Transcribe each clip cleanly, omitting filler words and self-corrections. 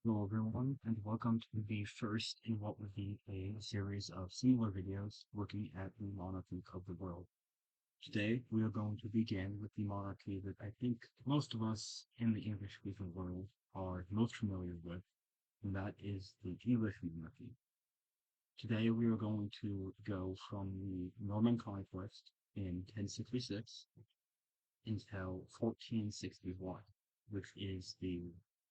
Hello everyone, and welcome to the first in what would be a series of similar videos looking at the monarchy of the world. Today, we are going to begin with the monarchy that I think most of us in the English-speaking world are most familiar with, and that is the English monarchy. Today, we are going to go from the Norman Conquest in 1066 until 1461, which is the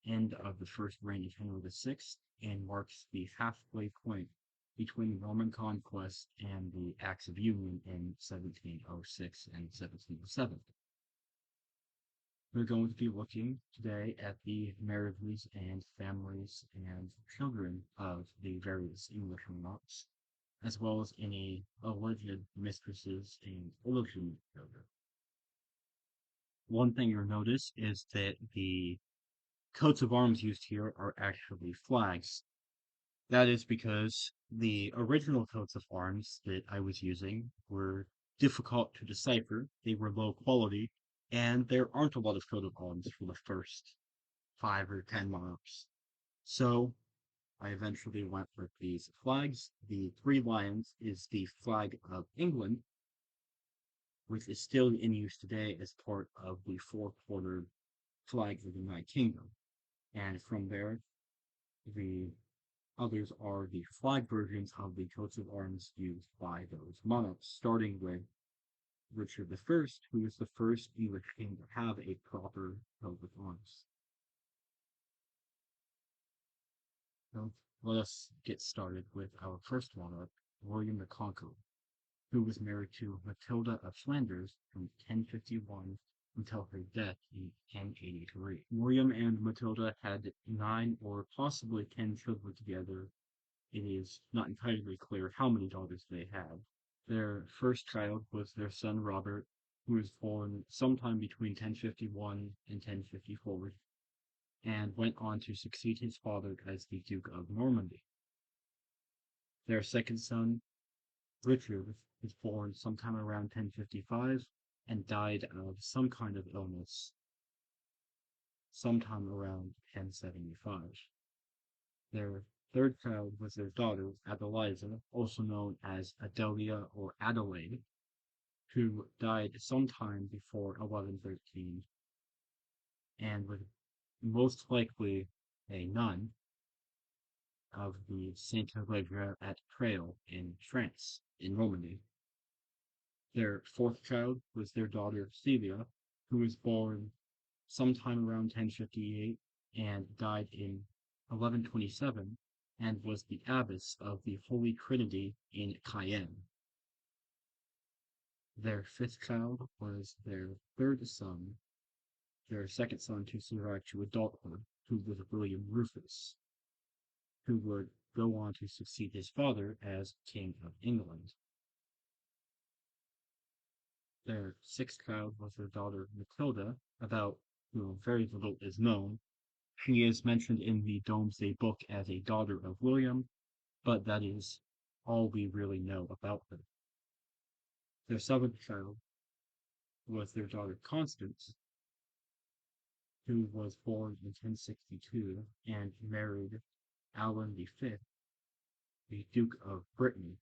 end of the first reign of Henry VI and marks the halfway point between Roman conquest and the Acts of Union in 1706 and 1707. We're going to be looking today at the marriages and families and children of the various English monarchs, as well as any alleged mistresses and illegitimate children. One thing you'll notice is that the coats of arms used here are actually flags. That is because the original coats of arms that I was using were difficult to decipher, they were low quality, and there aren't a lot of coat of arms for the first 5 or 10 monarchs. So I eventually went with these flags. The three lions is the flag of England, which is still in use today as part of the four-quartered flag of the United Kingdom. And from there, the others are the flag versions of the coats of arms used by those monarchs, starting with Richard the First, who was the first English king to have a proper coat of arms. So let us get started with our first monarch, William the Conqueror, who was married to Matilda of Flanders from 1051 until her death in 1083. William and Matilda had 9 or possibly 10 children together. It is not entirely clear how many daughters they had. Their first child was their son Robert, who was born sometime between 1051 and 1054, and went on to succeed his father as the Duke of Normandy. Their second son, Richard, was born sometime around 1055 and died of some kind of illness sometime around 1075. Their third child was their daughter, Adeliza, also known as Adelia or Adelaide, who died sometime before 1113 and was most likely a nun of the Saint Allegra at Creil in France, in Normandy. Their fourth child was their daughter Celia, who was born sometime around 1058 and died in 1127 and was the abbess of the Holy Trinity in Cayenne. Their fifth child was their third son, their second son to survive to adulthood, who was William Rufus, who would go on to succeed his father as King of England. Their sixth child was their daughter Matilda, about whom very little is known. She is mentioned in the Domesday Book as a daughter of William, but that is all we really know about her. Their seventh child was their daughter Constance, who was born in 1062 and married Alan V, the Duke of Brittany.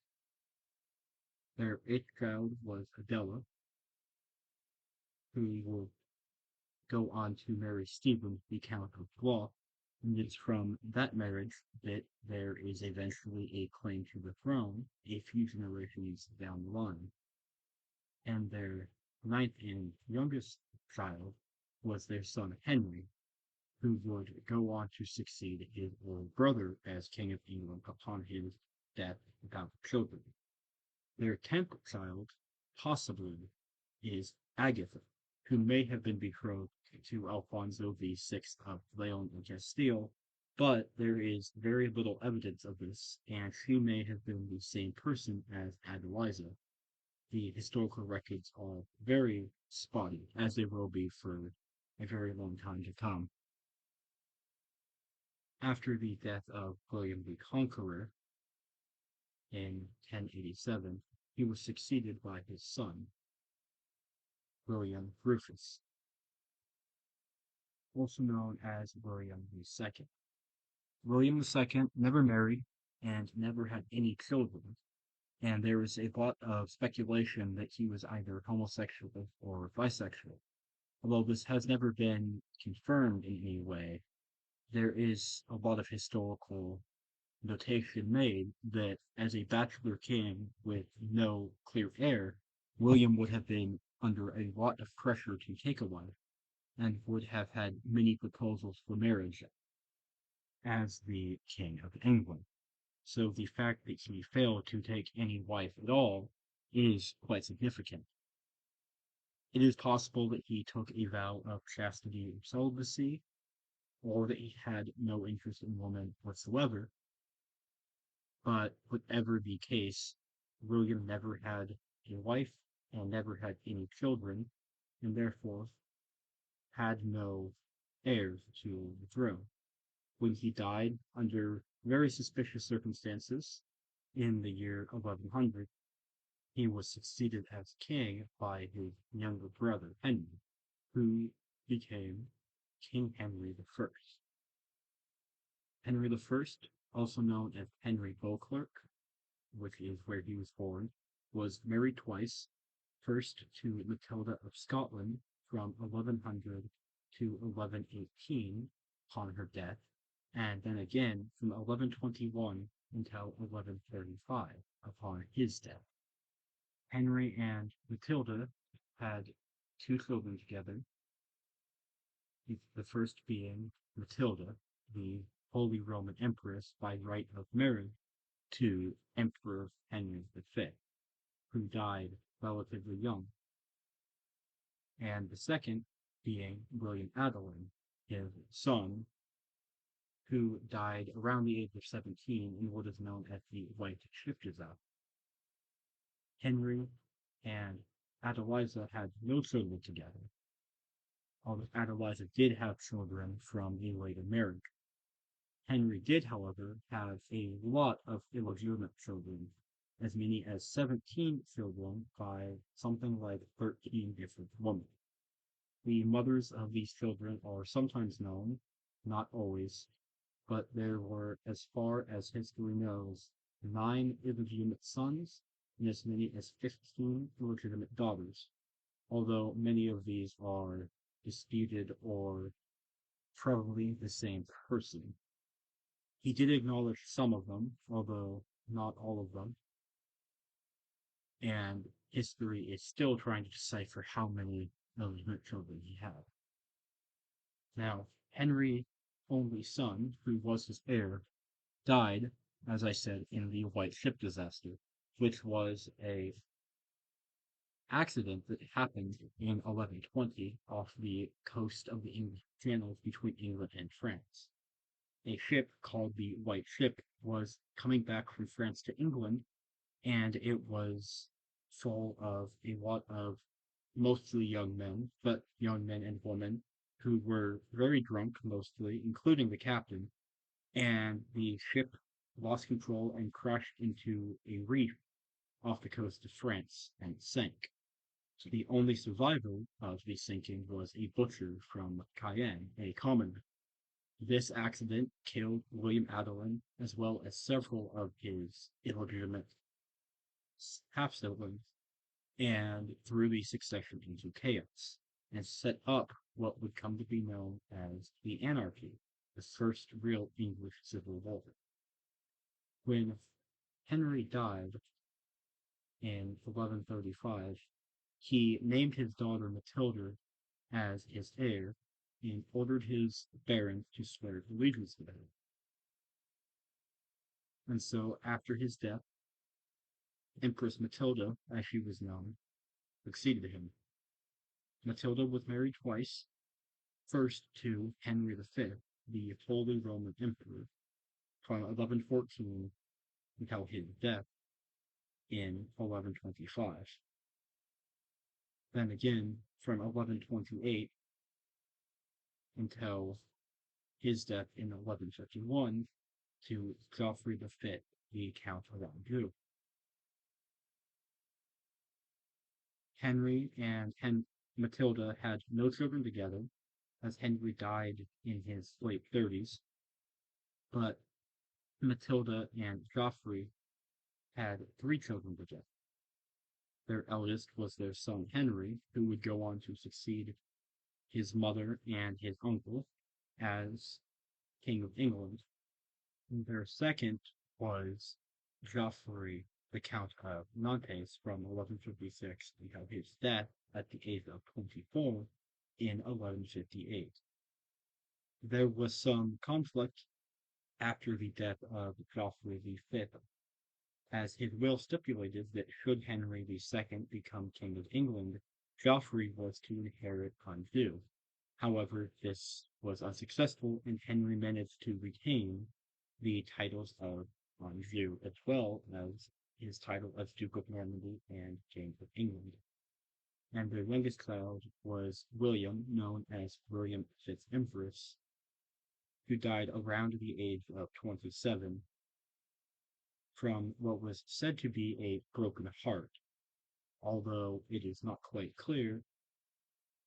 Their eighth child was Adela, who would go on to marry Stephen, the Count of Blois, and it's from that marriage that there is eventually a claim to the throne a few generations down the line. And their ninth and youngest child was their son Henry, who would go on to succeed his older brother as King of England upon his death without children. Their tenth child, possibly, is Agatha, who may have been betrothed to Alfonso VI of Leon and Castile, but there is very little evidence of this, and she may have been the same person as Adeliza. The historical records are very spotty, as they will be for a very long time to come. After the death of William the Conqueror in 1087, he was succeeded by his son, William Rufus, also known as William II. William II never married and never had any children, and there is a lot of speculation that he was either homosexual or bisexual. Although this has never been confirmed in any way, there is a lot of historical notation made that as a bachelor king with no clear heir, William would have been under a lot of pressure to take a wife and would have had many proposals for marriage as the King of England. So the fact that he failed to take any wife at all is quite significant. It is possible that he took a vow of chastity and celibacy, or that he had no interest in women whatsoever, but whatever the case, William never had a wife and never had any children, and therefore had no heirs to the throne. When he died under very suspicious circumstances in the year 1100, he was succeeded as king by his younger brother Henry, who became King Henry I. Henry I, also known as Henry Beauclerc, which is where he was born, was married twice, first to Matilda of Scotland from 1100 to 1118 upon her death, and then again from 1121 until 1135 upon his death. Henry and Matilda had two children together, the first being Matilda, the Holy Roman Empress by right of marriage to Emperor Henry V, who died relatively young, and the second being William Adelin, his son, who died around the age of 17 in what is known as the White Shiftersaft. Henry and Adeliza had no children together, although Adeliza did have children from a later marriage. Henry did, however, have a lot of illegitimate children, as many as 17 children by something like 13 different women. The mothers of these children are sometimes known, not always, but there were, as far as history knows, 9 illegitimate sons and as many as 15 illegitimate daughters, although many of these are disputed or probably the same person. He did acknowledge some of them, although not all of them, and history is still trying to decipher how many illegitimate children he had. Now, Henry's only son, who was his heir, died, as I said, in the White Ship disaster, which was a accident that happened in 1120 off the coast of the English Channel between England and France. A ship called the White Ship was coming back from France to England, and it was full of a lot of mostly young men, but young men and women who were very drunk, mostly, including the captain, and the ship lost control and crashed into a reef off the coast of France and sank. So the only survivor of the sinking was a butcher from Cayenne, a commoner. This accident killed William Adelin as well as several of his illegitimate half siblings and threw the succession into chaos and set up what would come to be known as the Anarchy, the first real English civil war. When Henry died in 1135, he named his daughter Matilda as his heir and ordered his barons to swear allegiance to him. And so, after his death, Empress Matilda, as she was known, succeeded him. Matilda was married twice, first to Henry V, the Holy Roman Emperor, from 1114 until his death in 1125. Then again, from 1128 until his death in 1151 to Geoffrey V, the Count of Anjou. Henry and Matilda had no children together, as Henry died in his late 30s, But Matilda and Joffrey had three children together. Their eldest was their son Henry, who would go on to succeed his mother and his uncle as King of England. Their second was Geoffrey, the Count of Nantes from 1156 until his death at the age of 24 in 1158. There was some conflict after the death of Geoffrey V, as his will stipulated that should Henry II become King of England, Geoffrey was to inherit Anjou. However, this was unsuccessful, and Henry managed to retain the titles of Anjou as well as his title as Duke of Normandy and King of England. And their youngest child was William, known as William Fitzimperous, who died around the age of 27 from what was said to be a broken heart. Although it is not quite clear,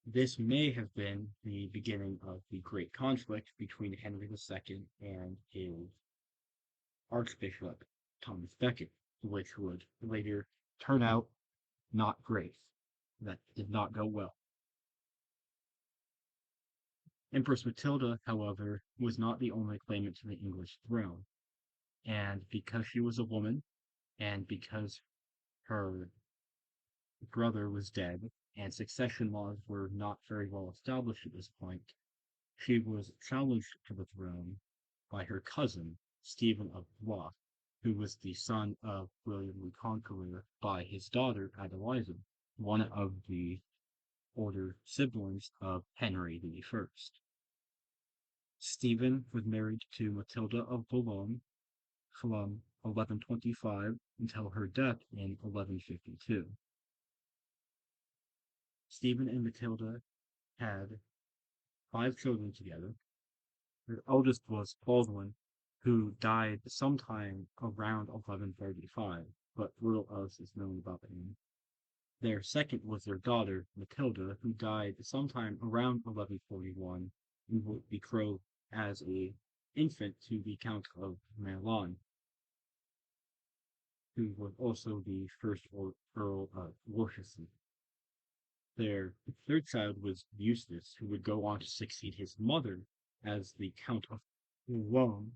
this may have been the beginning of the great conflict between Henry II and his Archbishop Thomas Becket, which would later turn out not great. That did not go well. Empress Matilda, however, was not the only claimant to the English throne, and because she was a woman, and because her brother was dead, and succession laws were not very well established at this point, she was challenged to the throne by her cousin, Stephen of Blois, who was the son of William the Conqueror by his daughter Adeliza, one of the older siblings of Henry I. Stephen was married to Matilda of Boulogne from 1125 until her death in 1152. Stephen and Matilda had five children together. Their eldest was Baldwin, who died sometime around 1135, but little else is known about him. Their second was their daughter, Matilda, who died sometime around 1141 and was betrothed as a infant to the Count of Milan, who was also the first Earl of Worcester. Their third child was Eustace, who would go on to succeed his mother as the Count of Boulogne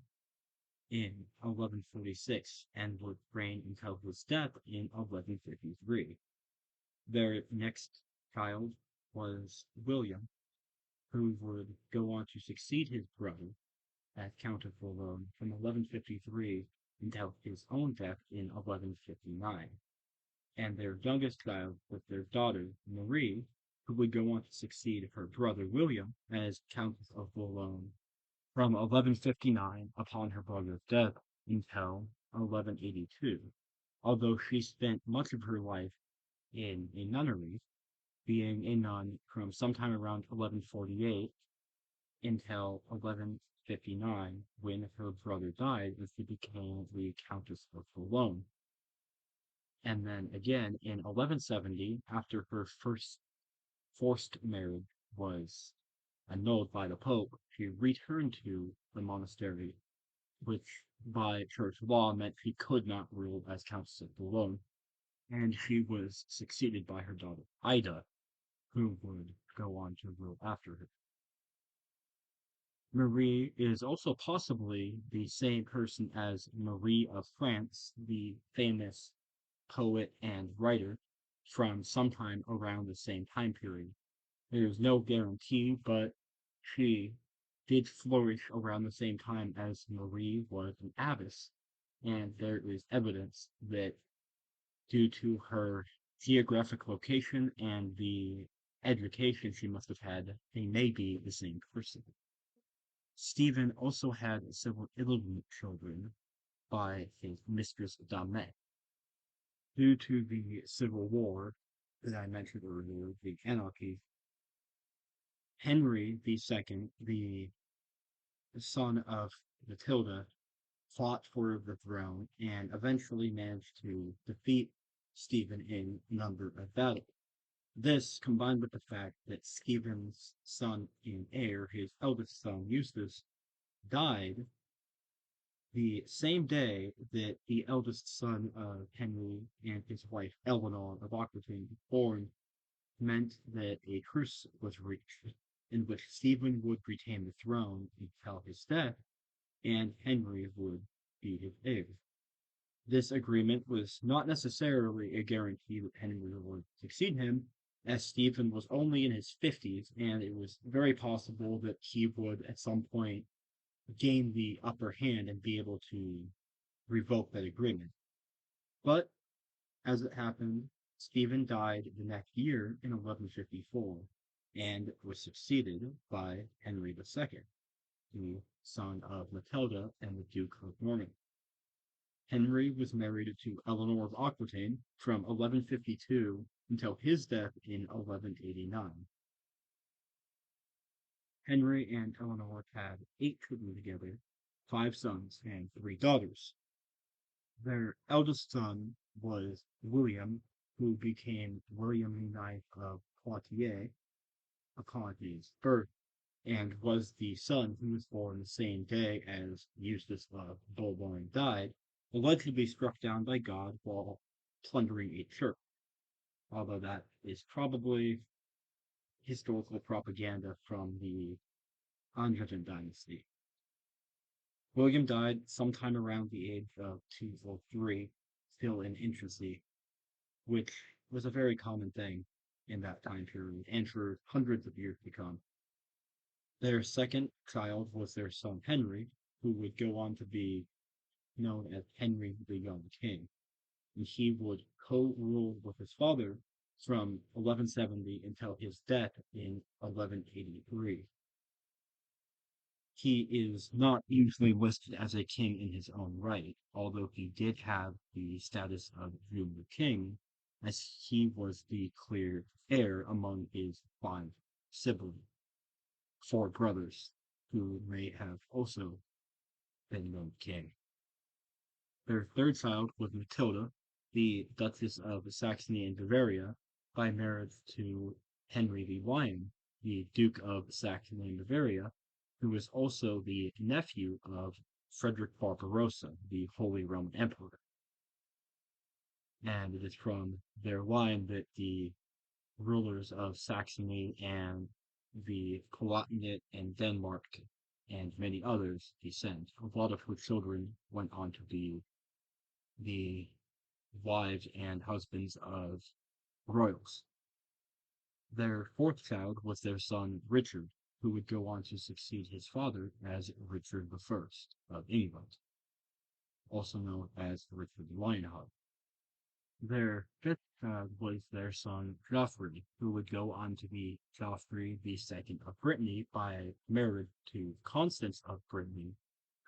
in 1146 and would reign until his death in 1153. Their next child was William, who would go on to succeed his brother as Count of Boulogne from 1153 until his own death in 1159. And their youngest child was their daughter, Marie, who would go on to succeed her brother William as Countess of Boulogne from 1159 upon her brother's death until 1182, although she spent much of her life in a nunnery, being a nun from sometime around 1148 until 1159 when her brother died and she became the Countess of Boulogne. And then again in 1170, after her first forced marriage was annulled by the Pope, she returned to the monastery, which by church law meant she could not rule as Countess of Boulogne, and she was succeeded by her daughter Ida, who would go on to rule after her. Marie is also possibly the same person as Marie of France, the famous poet and writer from sometime around the same time period. There's no guarantee, but she did flourish around the same time as Marie was an abbess, and there is evidence that due to her geographic location and the education she must have had, they may be the same person. Stephen also had several illegitimate children by his mistress Damet. Due to the civil war that I mentioned earlier, the anarchy, Henry II, the son of Matilda, fought for the throne and eventually managed to defeat Stephen in a number of battles. This, combined with the fact that Stephen's son and heir, his eldest son Eustace, died The same day that the eldest son of Henry and his wife Eleanor of Aquitaine was born meant that a truce was reached in which Stephen would retain the throne until his death and Henry would be his heir. This agreement was not necessarily a guarantee that Henry would succeed him, as Stephen was only in his 50s, and it was very possible that he would at some point gain the upper hand and be able to revoke that agreement. But as it happened, Stephen died the next year in 1154 and was succeeded by Henry II, the son of Matilda and the Duke of Normandy. Henry was married to Eleanor of Aquitaine from 1152 until his death in 1189. Henry and Eleanor had 8 children together, 5 sons and 3 daughters. Their eldest son was William, who became William IX of Poitiers upon his birth, and was the son who was born the same day as Eustace of Bourbon died, allegedly struck down by God while plundering a church, although that is probably historical propaganda from the Angevin dynasty. William died sometime around the age of 2 or 3, still in infancy, which was a very common thing in that time period and for hundreds of years to come. Their second child was their son Henry, who would go on to be known as Henry the Young King, and he would co-rule with his father from 1170 until his death in 1183. He is not usually listed as a king in his own right, although he did have the status of junior king, as he was the clear heir among his 5 siblings, 4 brothers, who may have also been named king. Their third child was Matilda, the Duchess of Saxony and Bavaria, by marriage to Henry the Lion, the Duke of Saxony and Bavaria, who was also the nephew of Frederick Barbarossa, the Holy Roman Emperor. And it is from their line that the rulers of Saxony and the Palatinate and Denmark and many others descend, a lot of whose children went on to be the wives and husbands of royals. Their fourth child was their son Richard, who would go on to succeed his father as Richard I of England, also known as Richard Lionheart. Their fifth child was their son Geoffrey, who would go on to be Geoffrey II of Brittany by marriage to Constance of Brittany,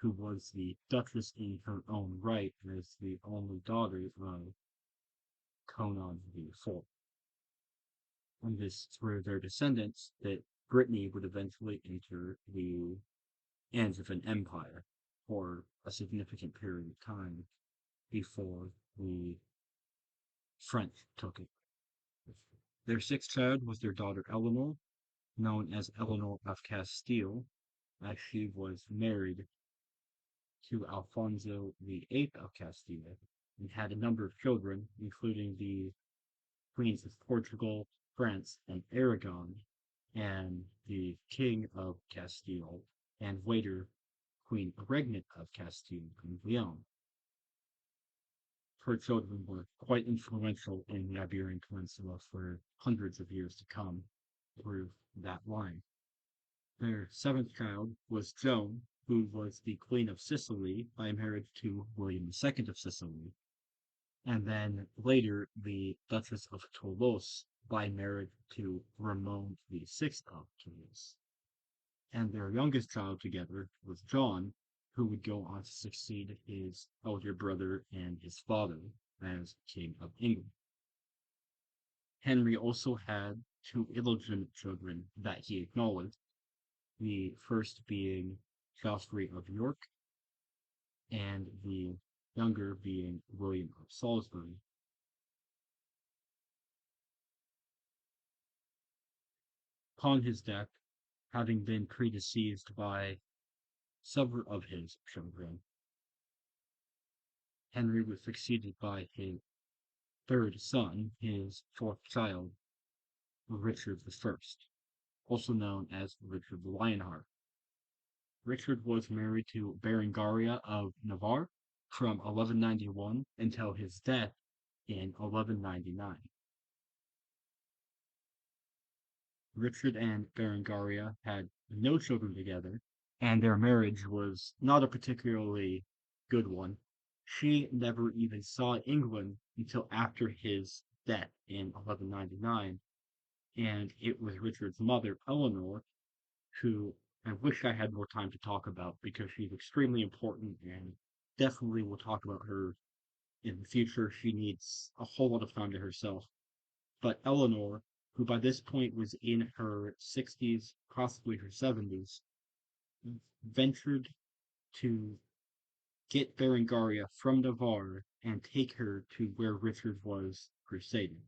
who was the Duchess in her own right as the only daughter of Conan IV. And this through their descendants that Brittany would eventually enter the Angevin Empire for a significant period of time before the French took it. Their sixth child was their daughter Eleanor, known as Eleanor of Castile, as she was married to Alfonso VIII of Castile and had a number of children, including the Queens of Portugal, France, and Aragon, and the King of Castile, and later Queen Regnant of Castile and Leon. Her children were quite influential in the Iberian Peninsula for hundreds of years to come through that line. Their seventh child was Joan, who was the Queen of Sicily by marriage to William II of Sicily, and then later the Duchess of Toulouse by marriage to Ramon VI of Toulouse. And their youngest child together was John, who would go on to succeed his elder brother and his father as King of England. Henry also had 2 illegitimate children that he acknowledged, the first being Geoffrey of York, and the younger being William of Salisbury. Upon his death, having been predeceased by several of his children, Henry was succeeded by his third son, his fourth child, Richard I, also known as Richard the Lionheart. Richard was married to Berengaria of Navarre from 1191 until his death in 1199. Richard and Berengaria had no children together, and their marriage was not a particularly good one. She never even saw England until after his death in 1199, and it was Richard's mother, Eleanor, who I wish I had more time to talk about because she's extremely important and definitely will talk about her in the future. She needs a whole lot of time to herself. But Eleanor, who by this point was in her 60s, possibly her 70s, ventured to get Berengaria from Navarre and take her to where Richard was crusading.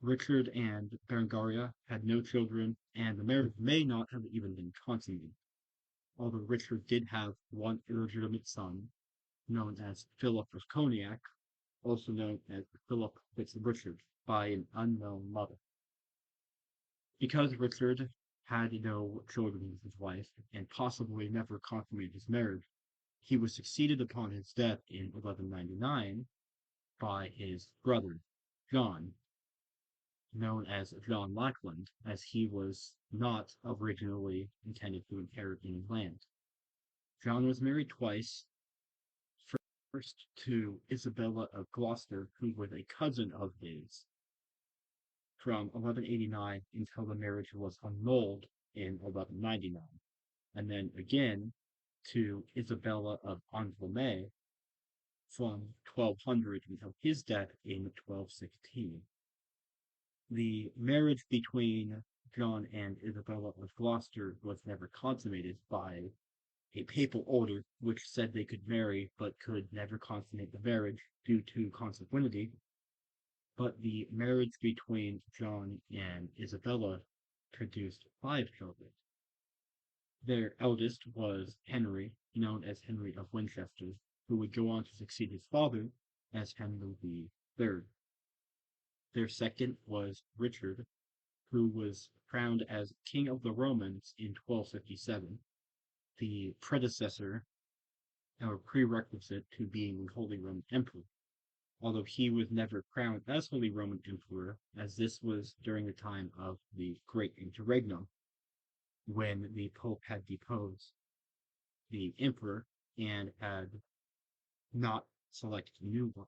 Richard and Berengaria had no children, and the marriage may not have even been consummated, although Richard did have one illegitimate son, known as Philip of Cognac, also known as Philip Fitzrichard, by an unknown mother. Because Richard had no children with his wife, and possibly never consummated his marriage, he was succeeded upon his death in 1199 by his brother, John, known as John Lackland, as he was not originally intended to inherit any land. John was married twice, first to Isabella of Gloucester, who was a cousin of his, from 1189 until the marriage was annulled in 1199, and then again to Isabella of Angoulême from 1200 until his death in 1216. The marriage between John and Isabella of Gloucester was never consummated by a papal order which said they could marry but could never consummate the marriage due to consanguinity. But the marriage between John and Isabella produced 5 children. Their eldest was Henry, known as Henry of Winchester, who would go on to succeed his father as Henry the Third. Their second was Richard, who was crowned as King of the Romans in 1257, the predecessor or prerequisite to being the Holy Roman Emperor, although he was never crowned as Holy Roman Emperor, as this was during the time of the Great Interregnum, when the Pope had deposed the Emperor and had not selected a new one.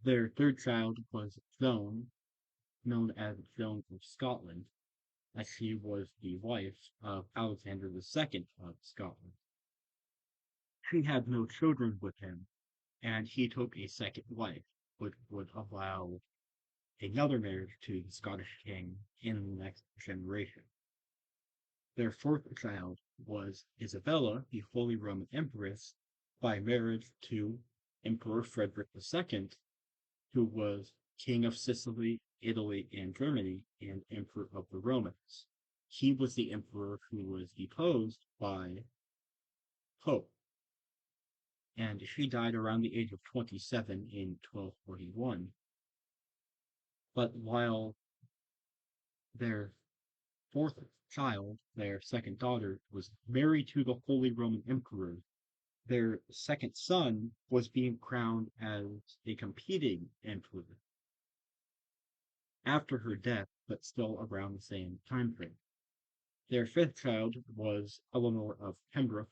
Their third child was Joan, known as Joan of Scotland, as she was the wife of Alexander the Second of Scotland. She had no children with him, and he took a second wife, which would allow another marriage to the Scottish king in the next generation. Their fourth child was Isabella, the Holy Roman Empress, by marriage to Emperor Frederick II, who was King of Sicily, Italy, and Germany, and Emperor of the Romans. He was the emperor who was deposed by Pope, and she died around the age of 27 in 1241. But while their fourth child, their second daughter, was married to the Holy Roman Emperor, their second son was being crowned as a competing emperor after her death, but still around the same time frame. Their fifth child was Eleanor of Pembroke,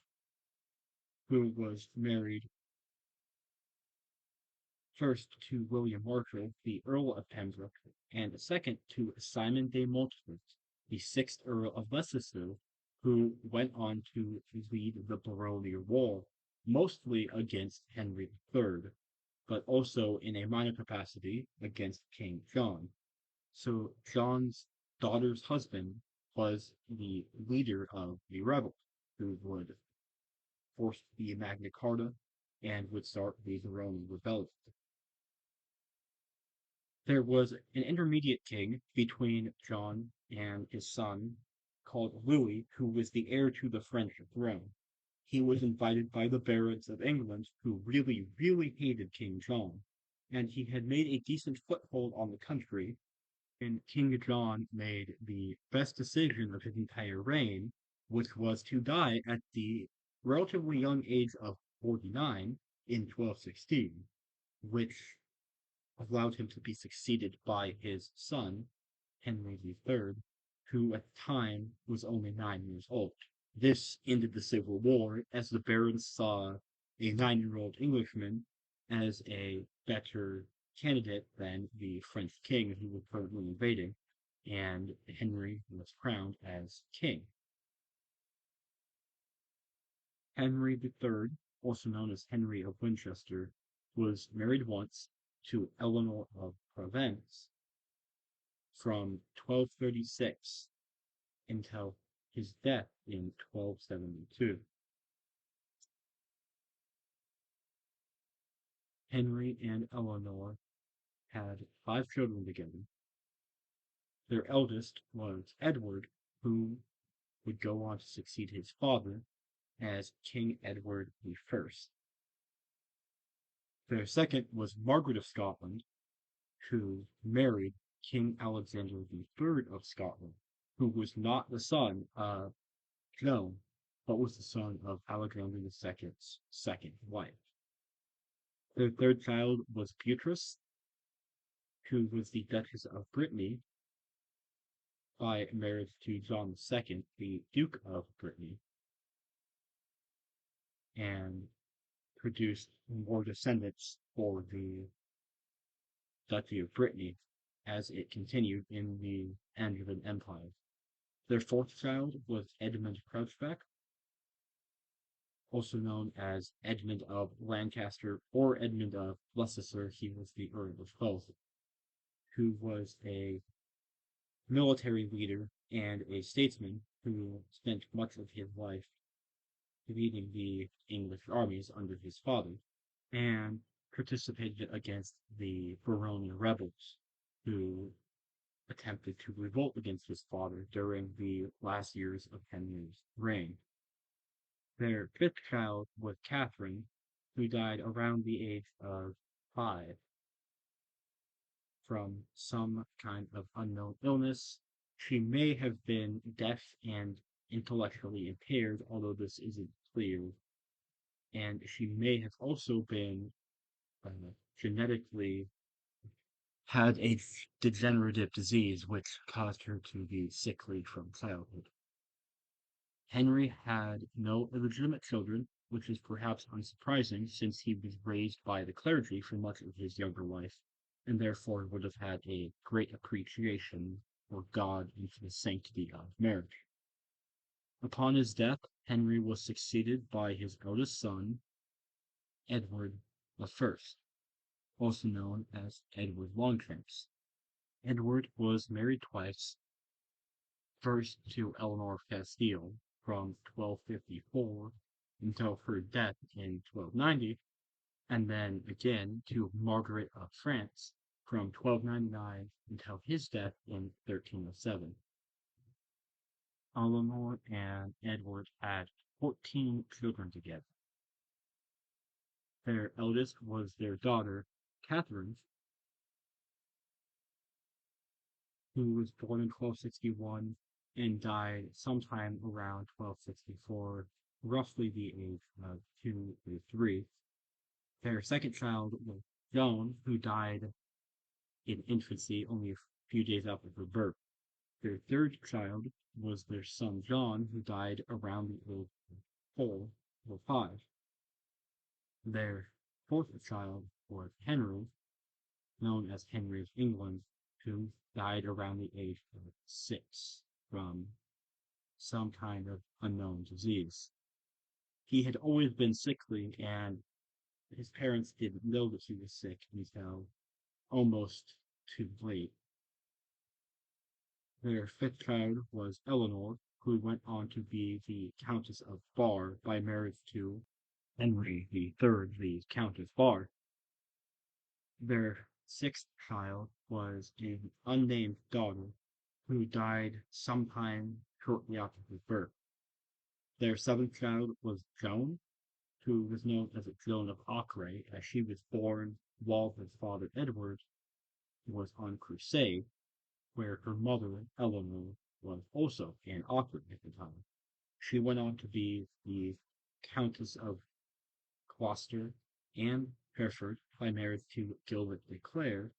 who was married first to William Marshal, the Earl of Pembroke, and second to Simon de Montfort, the sixth Earl of Leicester, who went on to lead the Baronial War, mostly against Henry III, but also in a minor capacity against King John. So John's daughter's husband was the leader of the rebels who would force the Magna Carta and would start the Roman rebellion. There was an intermediate king between John and his son called Louis, who was the heir to the French throne. He was invited by the barons of England who really, really hated King John, and he had made a decent foothold on the country, and King John made the best decision of his entire reign, which was to die at the relatively young age of 49 in 1216, which allowed him to be succeeded by his son, Henry III, who at the time was only 9 years old. This ended the Civil War as the barons saw a 9-year-old Englishman as a better candidate than the French king who was currently invading, and Henry was crowned as king. Henry III, also known as Henry of Winchester, was married once to Eleanor of Provence from 1236 until his death in 1272. Henry and Eleanor had 5 children together. Their eldest was Edward, who would go on to succeed his father as King Edward I. Their second was Margaret of Scotland, who married King Alexander III of Scotland, who was not the son of Joan, but was the son of Alexander II's second wife. Their third child was Beatrice, who was the Duchess of Brittany by marriage to John II, the Duke of Brittany, and produced more descendants for the Duchy of Brittany as it continued in the Angevin Empire. Their fourth child was Edmund Crouchback, also known as Edmund of Lancaster or Edmund of Leicester. He was the Earl of both, who was a military leader and a statesman who spent much of his life leading the English armies under his father, and participated against the Baronian rebels who attempted to revolt against his father during the last years of Henry's reign. Their fifth child was Catherine, who died around the age of 5 from some kind of unknown illness. She may have been deaf and intellectually impaired, although this isn't clear, and she may have also been genetically had a degenerative disease which caused her to be sickly from childhood. Henry had no illegitimate children, which is perhaps unsurprising since he was raised by the clergy for much of his younger life, and therefore would have had a great appreciation for God and for the sanctity of marriage. Upon his death, Henry was succeeded by his eldest son, Edward I, also known as Edward Longchamps. Edward was married twice, first to Eleanor of Castile from 1254 until her death in 1290, and then again to Margaret of France from 1299 until his death in 1307. Eleanor and Edward had 14 children together. Their eldest was their daughter, Catherine, who was born in 1261 and died sometime around 1264, roughly the age of 2 or 3. Their second child was Joan, who died in infancy only a few days after her birth. Their third child was their son John, who died around the age of 4 or 5. Their fourth child was Henry, known as Henry of England, who died around the age of 6 from some kind of unknown disease. He had always been sickly, and his parents didn't know that he was sick until almost too late. Their fifth child was Eleanor, who went on to be the Countess of Bar by marriage to Henry III, the Count of Bar. Their sixth child was an unnamed daughter who died sometime shortly after her birth. Their seventh child was Joan, who was known as Joan of Acre, as she was born while his father Edward was on crusade, where her mother Eleanor was also an Acre at the time. She went on to be the Countess of Gloucester and Hereford by marriage to Gilbert de Clare,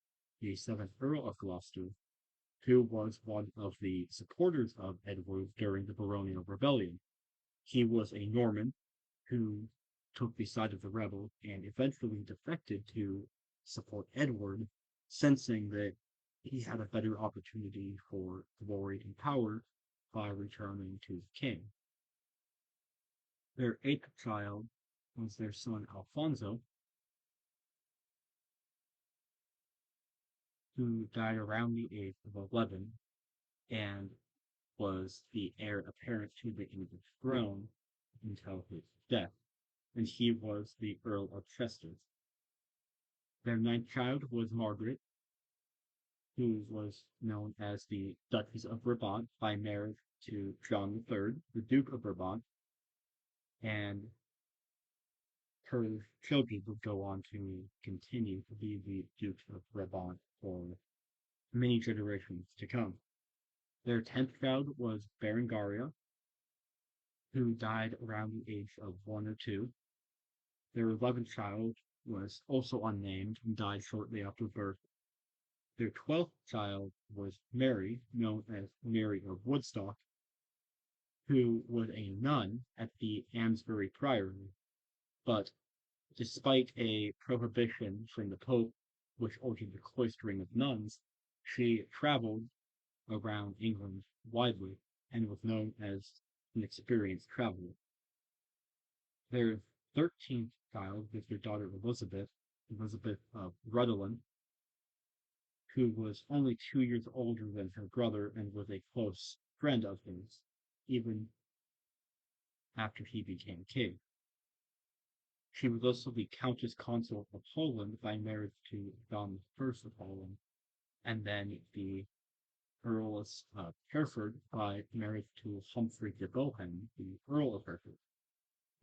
the seventh Earl of Gloucester, who was one of the supporters of Edward during the Baronial Rebellion. He was a Norman who took the side of the rebel and eventually defected to support Edward, sensing that he had a better opportunity for glory and power by returning to the king. Their eighth child was their son Alfonso, who died around the age of 11 and was the heir apparent to the English throne until his death, and he was the Earl of Chester. Their ninth child was Margaret, who was known as the Duchess of Brabant by marriage to John III, the Duke of Brabant, and her children would go on to continue to be the Duke of Brabant for many generations to come. Their tenth child was Berengaria, who died around the age of 1 or 2. Their 11th child was also unnamed and died shortly after birth. Their 12th child was Mary, known as Mary of Woodstock, who was a nun at the Amesbury Priory, but despite a prohibition from the Pope which ordered the cloistering of nuns, she traveled around England widely and was known as an experienced traveler. Their 13th child was their daughter Elizabeth of Rutland, who was only 2 years older than her brother and was a close friend of his, even after he became king. She was also the Countess Consort of Poland by marriage to John I of Poland, and then the Earl of Hereford by marriage to Humphrey de Bohun, the Earl of Hereford.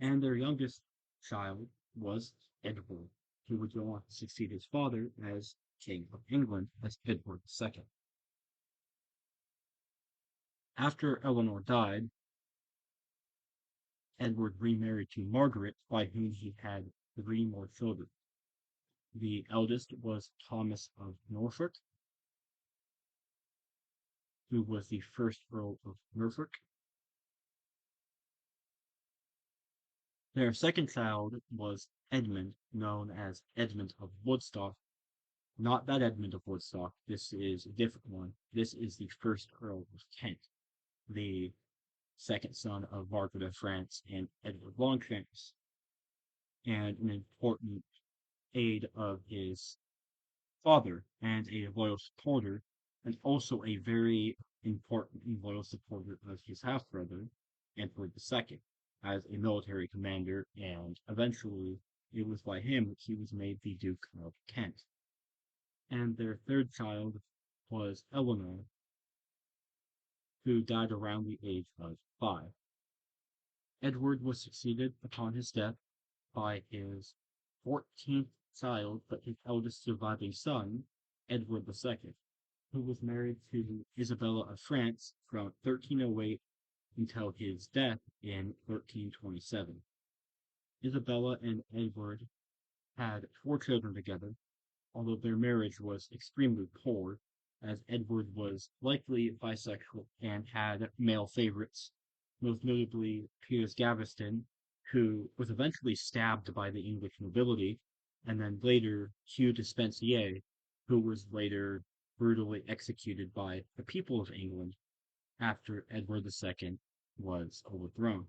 And their youngest child was Edward, who would go on to succeed his father as King of England as Edward II. After Eleanor died, Edward remarried to Margaret, by whom he had 3 more children. The eldest was Thomas of Norfolk, who was the first Earl of Norfolk. Their second child was Edmund, known as Edmund of Woodstock. Not that Edmund of Woodstock, this is a different one. This is the first Earl of Kent, the second son of Margaret of France and Edward Longshanks, and an important aide of his father and a loyal supporter, and also a very important and loyal supporter of his half brother, Edward II, as a military commander, and eventually it was by him that he was made the Duke of Kent. And their third child was Eleanor, who died around the age of 5. Edward was succeeded upon his death by his 14th child, but his eldest surviving son, Edward II, who was married to Isabella of France from 1308 until his death in 1327. Isabella and Edward had 4 children together, although their marriage was extremely poor, as Edward was likely bisexual and had male favorites, most notably Piers Gaveston, who was eventually stabbed by the English nobility, and then later Hugh Despenser, who was later brutally executed by the people of England after Edward II was overthrown.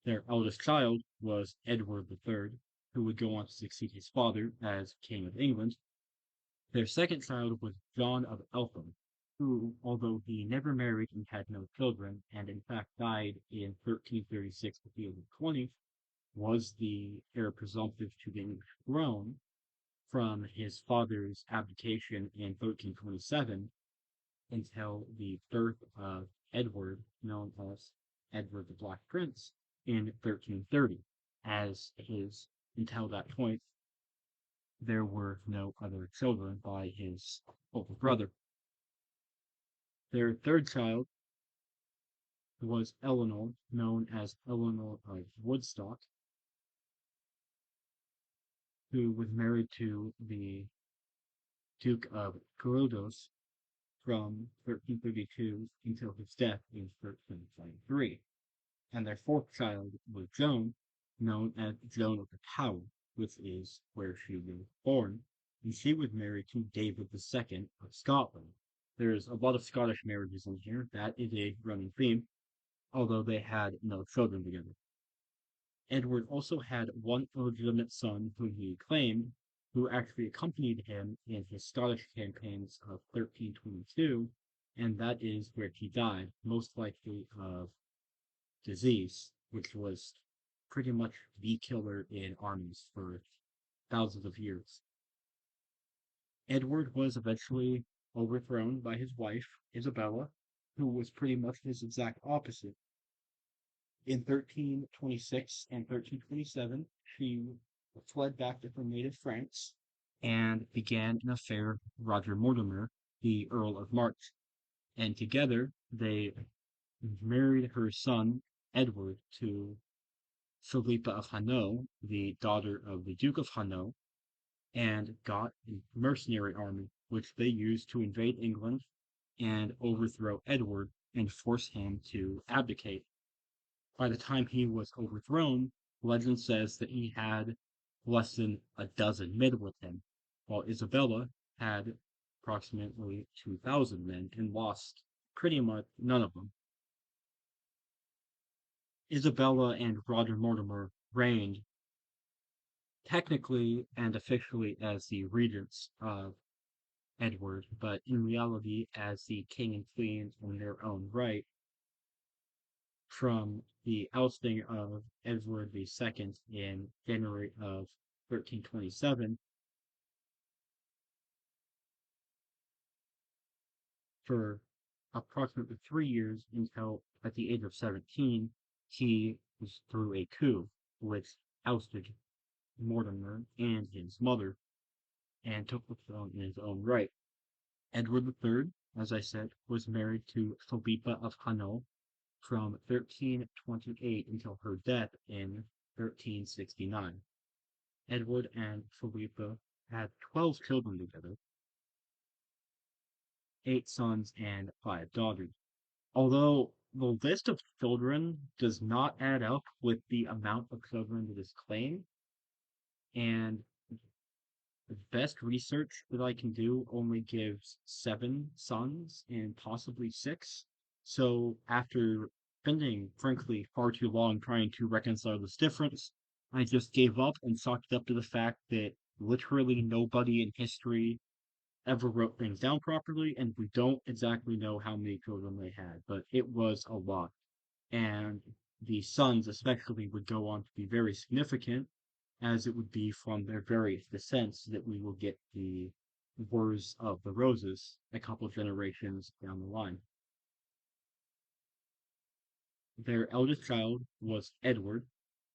Their eldest child was Edward III, who would go on to succeed his father as King of England. Their second child was John of Eltham, who, although he never married and had no children, and in fact died in 1336 at the age of 20, was the heir presumptive to the English throne from his father's abdication in 1327 until the birth of Edward, known as Edward the Black Prince in 1330, as his until that point there were no other children by his older brother. Their third child was Eleanor, known as Eleanor of Woodstock, who was married to the Duke of Caroldos from 1332 until his death in 1323. And their fourth child was Joan, known as Joan of the Tower, which is where she was born, and she was married to David II of Scotland. There's a lot of Scottish marriages in here. That is a running theme, although they had no children together. Edward also had one illegitimate son whom he claimed, who actually accompanied him in his Scottish campaigns of 1322, and that is where he died, most likely of disease, which was pretty much the killer in armies for thousands of years. Edward was eventually overthrown by his wife, Isabella, who was pretty much his exact opposite. In 1326 and 1327, she fled back to her native France and began an affair with Roger Mortimer, the Earl of March, and together they married her son Edward to Philippa of Hainaut, the daughter of the Duke of Hainaut, and got a mercenary army, which they used to invade England and overthrow Edward and force him to abdicate. By the time he was overthrown, legend says that he had less than a dozen men with him, while Isabella had approximately 2,000 men and lost pretty much none of them. Isabella and Roger Mortimer reigned technically and officially as the regents of Edward, but in reality as the king and queen in their own right from the ousting of Edward II in January of 1327. For approximately 3 years until at the age of 17, he was through a coup which ousted Mortimer and his mother and took the throne in his own right. Edward III, as I said, was married to Philippa of Hainaut from 1328 until her death in 1369. Edward and Philippa had 12 children together, 8 sons and 5 daughters. Although the list of children does not add up with the amount of children that is claimed, and the best research that I can do only gives 7 sons and possibly 6. So after spending, frankly, far too long trying to reconcile this difference, I just gave up and chalked it up to the fact that literally nobody in history ever wrote things down properly, and we don't exactly know how many children they had, but it was a lot. And the sons especially would go on to be very significant, as it would be from their various descents that we will get the Wars of the Roses a couple generations down the line. Their eldest child was Edward,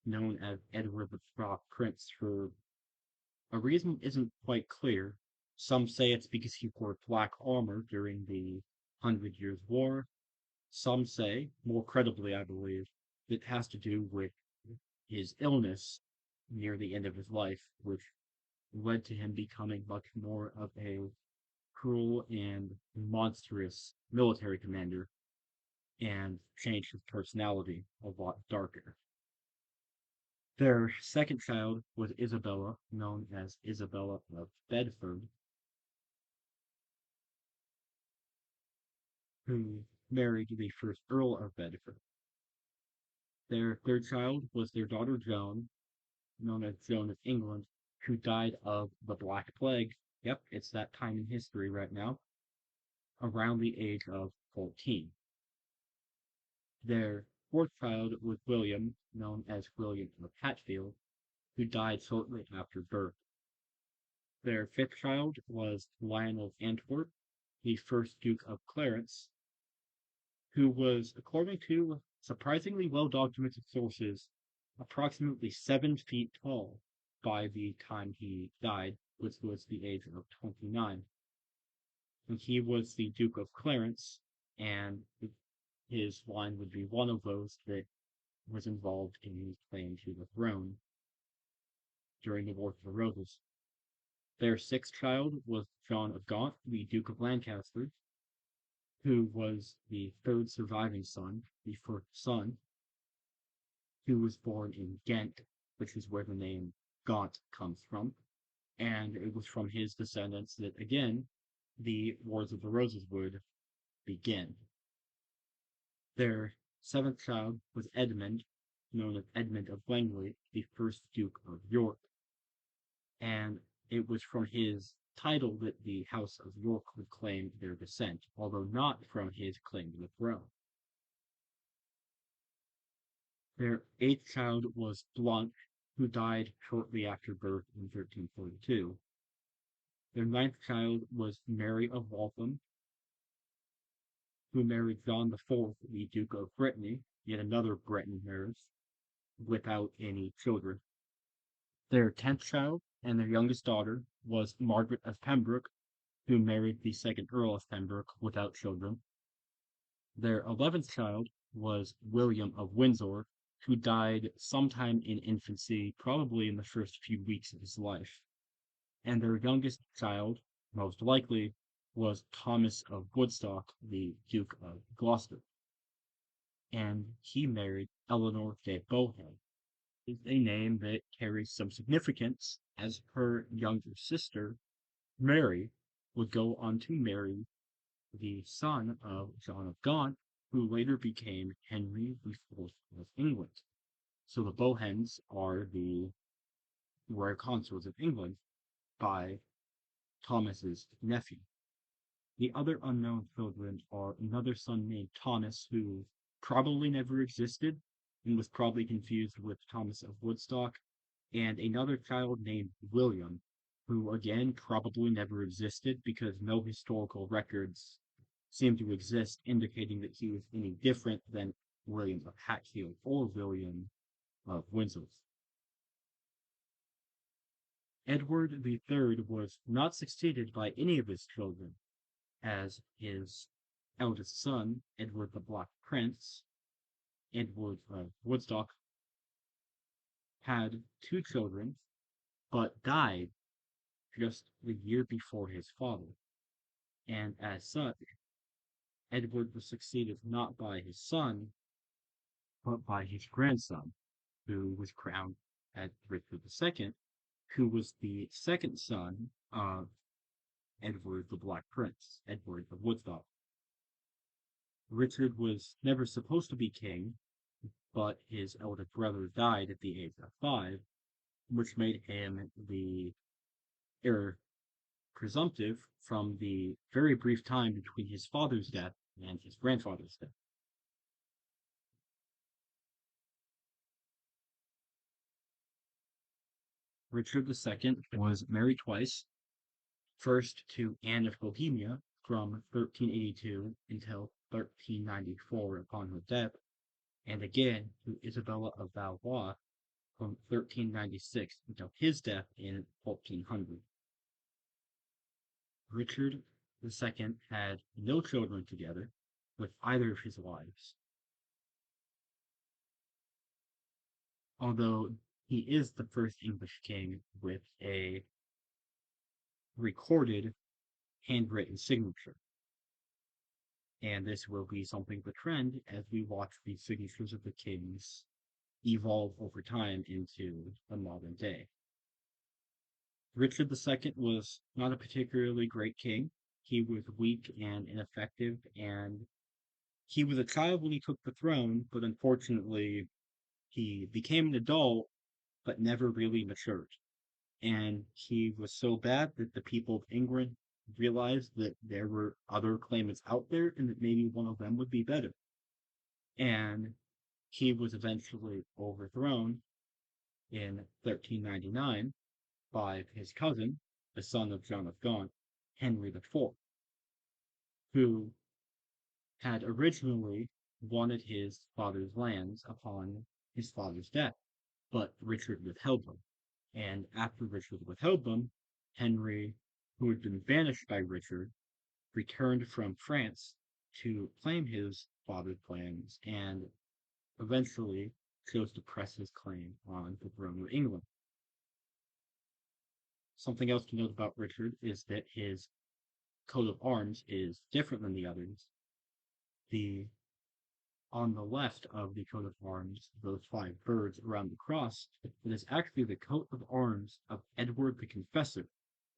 known as Edward the Black Prince for a reason isn't quite clear. Some say it's because he wore black armor during the Hundred Years' War. Some say, more credibly I believe, it has to do with his illness near the end of his life, which led to him becoming much more of a cruel and monstrous military commander and changed his personality a lot darker. Their second child was Isabella, known as Isabella of Bedford, who married the first Earl of Bedford. Their third child was their daughter Joan, known as Joan of England, who died of the Black Plague. Yep, it's that time in history right now, around the age of 14. Their fourth child was William, known as William of Hatfield, who died shortly after birth. Their fifth child was Lionel of Antwerp, the first Duke of Clarence, who was, according to surprisingly well documented sources, approximately 7 feet tall by the time he died, which was the age of 29. And he was the Duke of Clarence, and his line would be one of those that was involved in his claim to the throne during the War of the Roses. Their sixth child was John of Gaunt, the Duke of Lancaster, who was the third surviving son, the first son, who was born in Ghent, which is where the name Gaunt comes from. And it was from his descendants that, again, the Wars of the Roses would begin. Their seventh child was Edmund, known as Edmund of Langley, the first Duke of York, and it was from his title that the House of York would claim their descent, although not from his claim to the throne. Their eighth child was Blanche, who died shortly after birth in 1342. Their ninth child was Mary of Waltham, who married John IV, the Duke of Brittany, yet another Breton marriage, without any children. Their tenth child and their youngest daughter was Margaret of Pembroke, who married the second Earl of Pembroke without children. Their 11th child was William of Windsor, who died sometime in infancy, probably in the first few weeks of his life. And their youngest child, most likely, was Thomas of Woodstock, the Duke of Gloucester. And he married Eleanor de Bohun. Is a name that carries some significance, as her younger sister, Mary, would go on to marry the son of John of Gaunt, who later became Henry IV of England. So the Bohens are the royal consorts of England by Thomas's nephew. The other unknown children are another son named Thomas, who probably never existed and was probably confused with Thomas of Woodstock, and another child named William, who again probably never existed because no historical records seem to exist indicating that he was any different than William of Hatfield or William of Windsor. Edward the Third was not succeeded by any of his children, as his eldest son, Edward the Black Prince, Edward of Woodstock, had two children, but died just the year before his father, and as such, Edward was succeeded not by his son, but by his grandson, who was crowned as Richard II, who was the second son of Edward the Black Prince, Edward of Woodstock. Richard was never supposed to be king, but his elder brother died at the age of 5, which made him the heir presumptive from the very brief time between his father's death and his grandfather's death. Richard II was married twice, first to Anne of Bohemia from 1382 until 1394 upon her death, and again to Isabella of Valois from 1396 until his death in 1400. Richard II had no children together with either of his wives, although he is the first English king with a recorded handwritten signature. And this will be something of a trend as we watch the signatures of the kings evolve over time into the modern day. Richard II was not a particularly great king. He was weak and ineffective, and he was a child when he took the throne, but unfortunately, he became an adult but never really matured. And he was so bad that the people of England realized that there were other claimants out there and that maybe one of them would be better. And he was eventually overthrown in 1399 by his cousin, the son of John of Gaunt, Henry IV, who had originally wanted his father's lands upon his father's death, but Richard withheld them. And after Richard withheld them, Henry, who had been banished by Richard, returned from France to claim his father's lands and eventually chose to press his claim on the throne of England. Something else to note about Richard is that his coat of arms is different than the others. The On the left of the coat of arms, those five birds around the cross, it is actually the coat of arms of Edward the Confessor.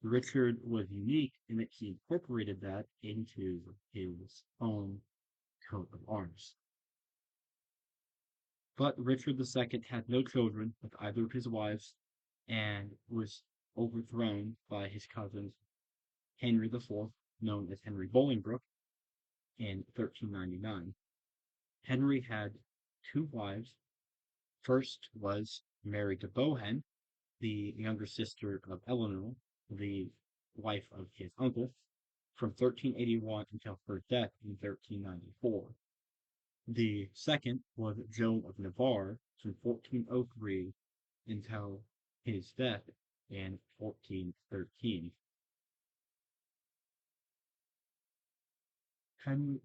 Richard was unique in that he incorporated that into his own coat of arms. But Richard II had no children with either of his wives and was overthrown by his cousin Henry IV, known as Henry Bolingbroke, in 1399. Henry had two wives. First was Mary de Bohun, the younger sister of Eleanor, the wife of his uncle, from 1381 until her death in 1394. The second was Joan of Navarre from 1403 until his death in 1413. Henry,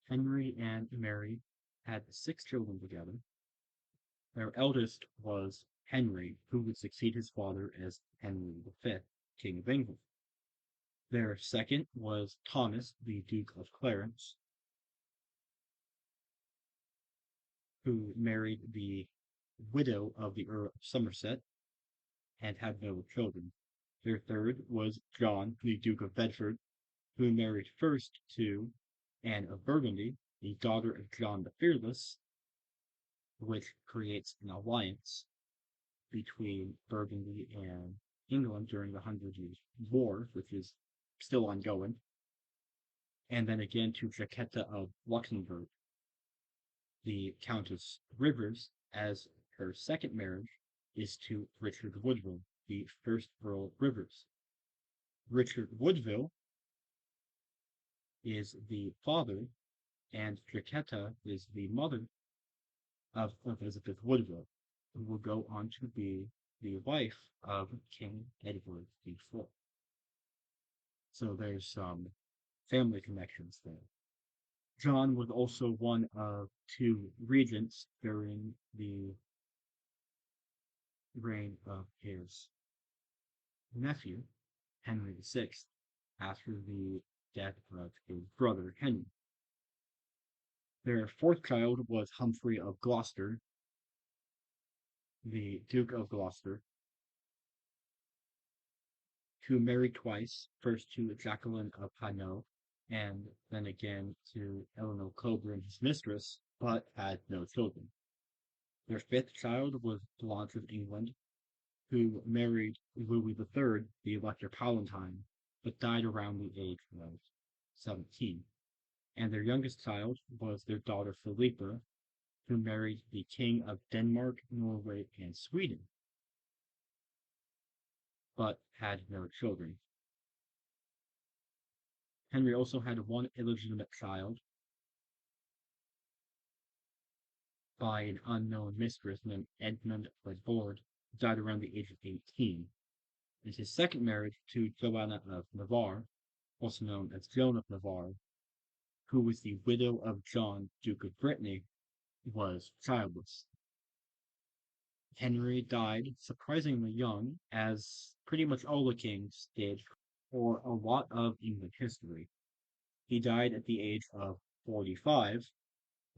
Henry and Mary had six children together. Their eldest was Henry, who would succeed his father as Henry V, King of England. Their second was Thomas, the Duke of Clarence, who married the widow of the Earl of Somerset and had no children. Their third was John, the Duke of Bedford, who married first to Anne of Burgundy, the daughter of John the Fearless, which creates an alliance between Burgundy and England during the Hundred Years' War, which is still ongoing, and then again to Jacquetta of Luxembourg, the Countess Rivers, as her second marriage is to Richard Woodville, the first Earl Rivers. Richard Woodville is the father, and Jacquetta is the mother of Elizabeth Woodville, who will go on to be the wife of King Edward IV. So there's some family connections there. John was also one of two regents during the reign of his nephew, Henry VI, after the death of his brother Henry. Their fourth child was Humphrey of Gloucester, the Duke of Gloucester, who married twice, first to Jacqueline of Hainaut, and then again to Eleanor Coburn, his mistress, but had no children. Their fifth child was Blanche of England, who married Louis III, the Elector Palatine, but died around the age of 17. And their youngest child was their daughter Philippa, who married the King of Denmark, Norway, and Sweden, but had no children. Henry also had one illegitimate child by an unknown mistress named Edmund Ledbord, who died around the age of 18. And his second marriage to Joanna of Navarre, also known as Joan of Navarre, who was the widow of John, Duke of Brittany, was childless. Henry died surprisingly young, as pretty much all the kings did for a lot of English history. He died at the age of 45,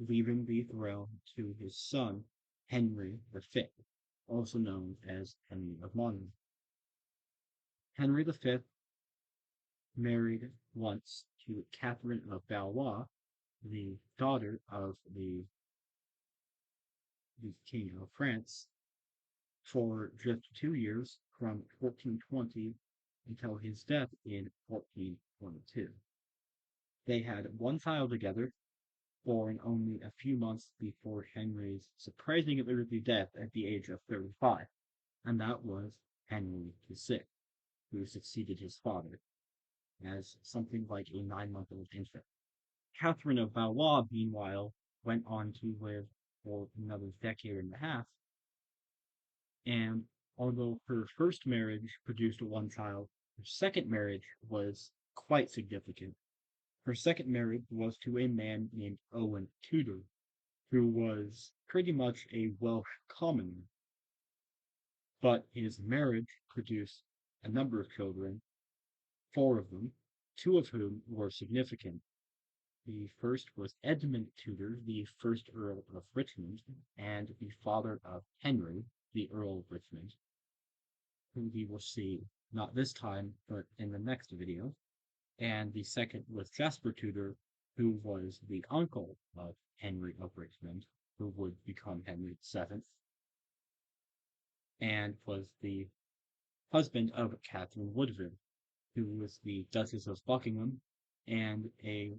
leaving the throne to his son, Henry V, also known as Henry of Monmouth. Henry V married once to Catherine of Valois, the daughter of the King of France, for just 2 years, from 1420 until his death in 1422. They had one child together, born only a few months before Henry's surprising early death at the age of 35, and that was Henry VI, who succeeded his father as something like a 9-month-old infant. Catherine of Valois, meanwhile, went on to live for another decade and a half, and although her first marriage produced one child, her second marriage was quite significant. Her second marriage was to a man named Owen Tudor, who was pretty much a Welsh commoner, but his marriage produced a number of children, four of them, two of whom were significant. The first was Edmund Tudor, the first Earl of Richmond, and the father of Henry, the Earl of Richmond, who we will see not this time, but in the next video. And the second was Jasper Tudor, who was the uncle of Henry of Richmond, who would become Henry VII, and was the husband of Catherine Woodville, who was the Duchess of Buckingham and a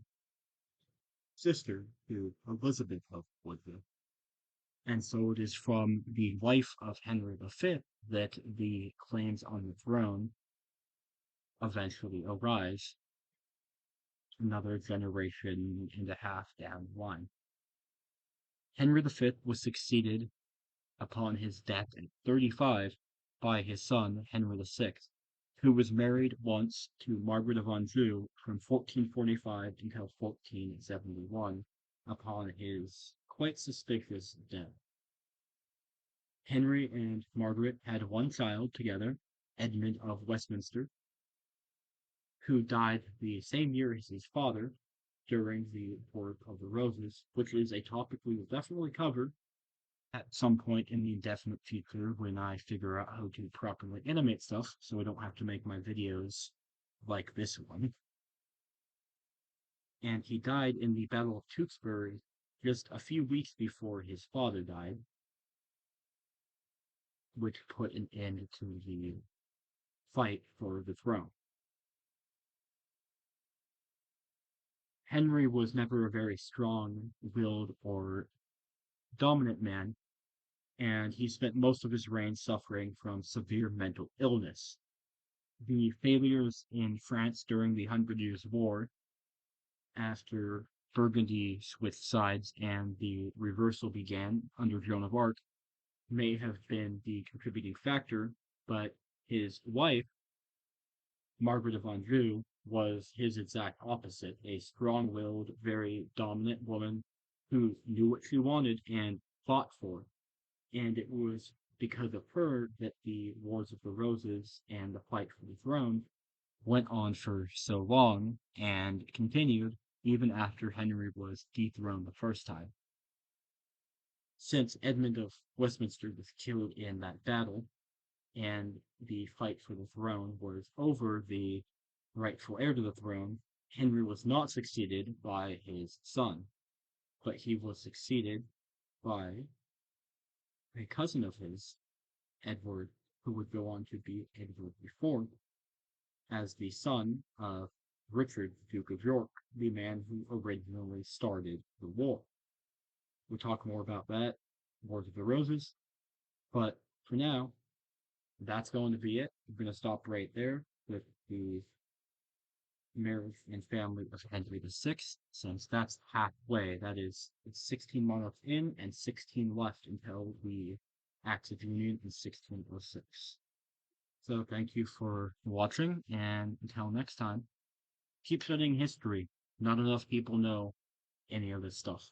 sister to Elizabeth of Woodville. And so it is from the wife of Henry V that the claims on the throne eventually arise, another generation and a half down the line. Henry V was succeeded upon his death at 35 by his son Henry VI, who was married once to Margaret of Anjou from 1445 until 1471 upon his quite suspicious death. Henry and Margaret had one child together, Edmund of Westminster, who died the same year as his father during the War of the Roses, which is a topic we will definitely cover at some point in the indefinite future when I figure out how to properly animate stuff so I don't have to make my videos like this one. And he died in the Battle of Tewkesbury just a few weeks before his father died, which put an end to the fight for the throne. Henry was never a very strong-willed or dominant man, and he spent most of his reign suffering from severe mental illness. The failures in France during the Hundred Years' War, after Burgundy switched sides and the reversal began under Joan of Arc, may have been the contributing factor, but his wife, Margaret of Anjou, was his exact opposite, a strong-willed, very dominant woman who knew what she wanted and fought for. And it was because of her that the Wars of the Roses and the fight for the throne went on for so long and continued even after Henry was dethroned the first time. Since Edmund of Westminster was killed in that battle, and the fight for the throne was over, the rightful heir to the throne, Henry was not succeeded by his son, but he was succeeded by a cousin of his, Edward, who would go on to be Edward IV, as the son of Richard, Duke of York, the man who originally started the war. We'll talk more about that, Wars of the Roses, but for now, that's going to be it. We're going to stop right there with the marriage and family of Henry VI, since that's halfway. That is, it's 16 monarchs in and 16 left until the Acts of Union in 1606. So thank you for watching, and until next time, keep studying history. Not enough people know any of this stuff.